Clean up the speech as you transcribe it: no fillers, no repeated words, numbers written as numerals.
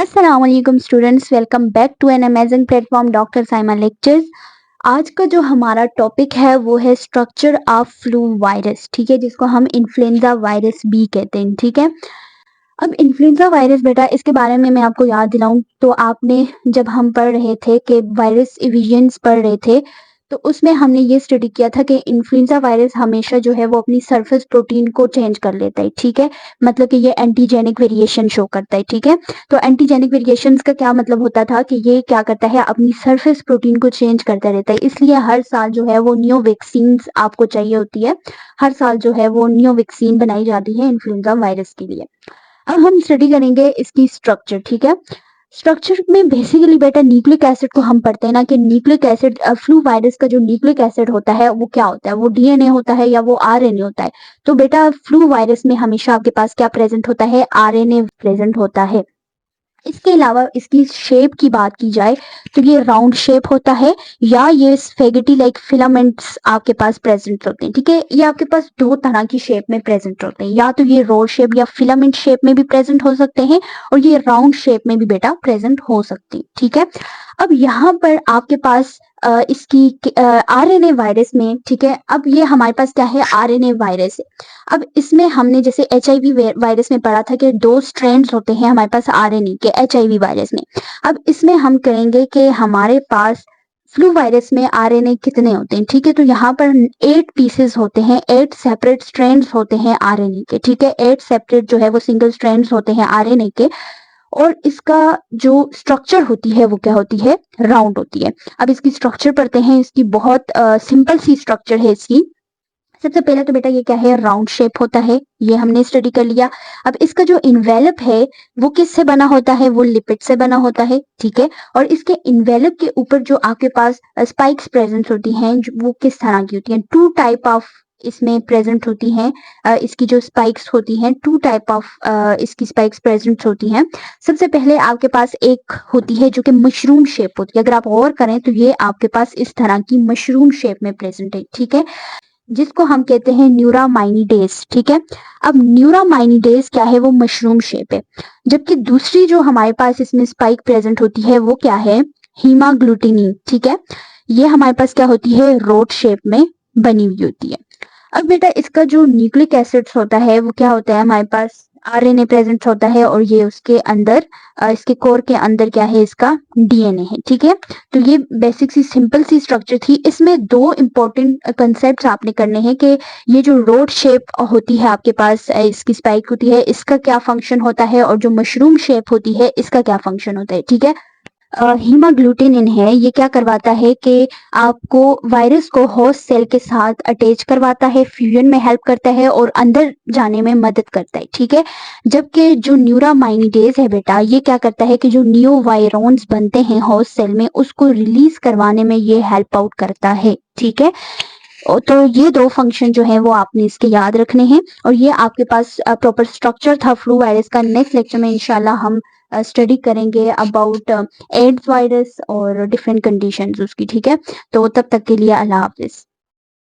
अस्सलाम वालेकुम students, welcome back to an amazing platform doctor Saima lectures. आज का जो हमारा टॉपिक है वो है स्ट्रक्चर ऑफ फ्लू वायरस, ठीक है, जिसको हम इन्फ्लुएंजा वायरस बी कहते हैं। ठीक है, अब इन्फ्लुएंजा वायरस बेटा, इसके बारे में मैं आपको याद दिलाऊं तो आपने जब हम पढ़ रहे थे कि वायरस इविजन्स पढ़ रहे थे तो उसमें हमने ये स्टडी किया था कि इन्फ्लुएंजा वायरस हमेशा जो है वो अपनी सरफेस प्रोटीन को चेंज कर लेता है। ठीक है, मतलब कि ये एंटीजेनिक वेरिएशन शो करता है। ठीक है, तो एंटीजेनिक वेरिएशंस का क्या मतलब होता था कि ये क्या करता है, अपनी सरफेस प्रोटीन को चेंज करता रहता है। इसलिए हर साल जो है वो न्यू वैक्सीन आपको चाहिए होती है। हर साल जो है वो न्यू वैक्सीन बनाई जाती है इन्फ्लुएंजा वायरस के लिए। अब हम स्टडी करेंगे इसकी स्ट्रक्चर। ठीक है, स्ट्रक्चर में बेसिकली बेटा न्यूक्लिक एसिड को हम पढ़ते हैं ना कि न्यूक्लिक एसिड, फ्लू वायरस का जो न्यूक्लिक एसिड होता है वो क्या होता है, वो डीएनए होता है या वो आरएनए होता है। तो बेटा फ्लू वायरस में हमेशा आपके पास क्या प्रेजेंट होता है, आरएनए प्रेजेंट होता है। इसके अलावा इसकी शेप की बात की जाए तो ये राउंड शेप होता है या ये स्फेगेटी लाइक फिलामेंट्स आपके पास प्रेजेंट होते हैं। ठीक है, ये आपके पास दो तरह की शेप में प्रेजेंट होते हैं, या तो ये रोल शेप या फिलामेंट शेप में भी प्रेजेंट हो सकते हैं और ये राउंड शेप में भी बेटा प्रेजेंट हो सकती है। ठीक है, अब यहाँ पर आपके पास इसकी आरएनए वायरस में, ठीक है, अब ये हमारे पास क्या है, आरएनए वायरस है। अब इसमें हमने जैसे एचआईवी वायरस में पढ़ा था कि दो स्ट्रैंड्स होते हैं हमारे पास आरएनए के एचआईवी वायरस में। अब इसमें हम करेंगे कि हमारे पास फ्लू वायरस में आरएनए कितने होते हैं। ठीक है, तो यहाँ पर 8 पीसेस होते हैं, 8 सेपरेट स्ट्रैंड्स होते हैं आरएनए के। ठीक है, 8 सेपरेट जो है वो सिंगल स्ट्रैंड्स होते हैं आरएनए के और इसका जो स्ट्रक्चर होती है वो क्या होती है, राउंड होती है। अब इसकी स्ट्रक्चर पढ़ते हैं, इसकी बहुत सिंपल सी स्ट्रक्चर है इसकी। सबसे पहले तो बेटा ये क्या है, राउंड शेप होता है, ये हमने स्टडी कर लिया। अब इसका जो इन्वेलप है वो किससे बना होता है, वो लिपिड से बना होता है। ठीक है, और इसके इन्वेलप के ऊपर जो आपके पास स्पाइक्स प्रेजेंट होती हैं वो किस तरह की होती हैं, टू टाइप ऑफ इसमें प्रेजेंट होती हैं। इसकी जो स्पाइक्स होती हैं, टू टाइप ऑफ इसकी स्पाइक्स प्रेजेंट होती हैं। सबसे पहले आपके पास एक होती है जो कि मशरूम शेप होती है। अगर आप गौर करें तो ये आपके पास इस तरह की मशरूम शेप में प्रेजेंट है। ठीक है, जिसको हम कहते हैं न्यूरामाइनिडेज। ठीक है, अब न्यूरामाइनिडेज क्या है, वो मशरूम शेप है। जबकि दूसरी जो हमारे पास इसमें स्पाइक प्रेजेंट होती है वो क्या है, हीमाग्लूटिनिन। ठीक है, ये हमारे पास क्या होती है, रोड शेप में बनी हुई होती है। अब बेटा इसका जो न्यूक्लिक एसिड्स होता है वो क्या होता है, हमारे पास आरएनए प्रेजेंट होता है और ये उसके अंदर इसके कोर के अंदर क्या है, इसका डीएनए है। ठीक है, तो ये बेसिक सी सिंपल सी स्ट्रक्चर थी। इसमें दो इंपॉर्टेंट कंसेप्ट आपने करने हैं कि ये जो रोड शेप होती है आपके पास, इसकी स्पाइक होती है, इसका क्या फंक्शन होता है, और जो मशरूम शेप होती है इसका क्या फंक्शन होता है। ठीक है, हीमाग्लूटिनिन है, ये क्या करवाता है कि आपको वायरस को होस्ट सेल के साथ अटैच करवाता है, फ्यूजन में हेल्प करता है और अंदर जाने में मदद करता है। ठीक है, जबकि जो न्यूरामाइनिडेज है बेटा, ये क्या करता है कि जो न्यू वायरॉन्स बनते हैं होस्ट सेल में उसको रिलीज करवाने में ये हेल्प आउट करता है। ठीक है, तो ये दो फंक्शन जो है वो आपने इसके याद रखने हैं और ये आपके पास प्रॉपर स्ट्रक्चर था फ्लू वायरस का। नेक्स्ट लेक्चर में इंशाल्लाह हम स्टडी करेंगे अबाउट एड्स वायरस और डिफरेंट कंडीशंस उसकी। ठीक है, तो तब तक के लिए अल्लाह हाफिज।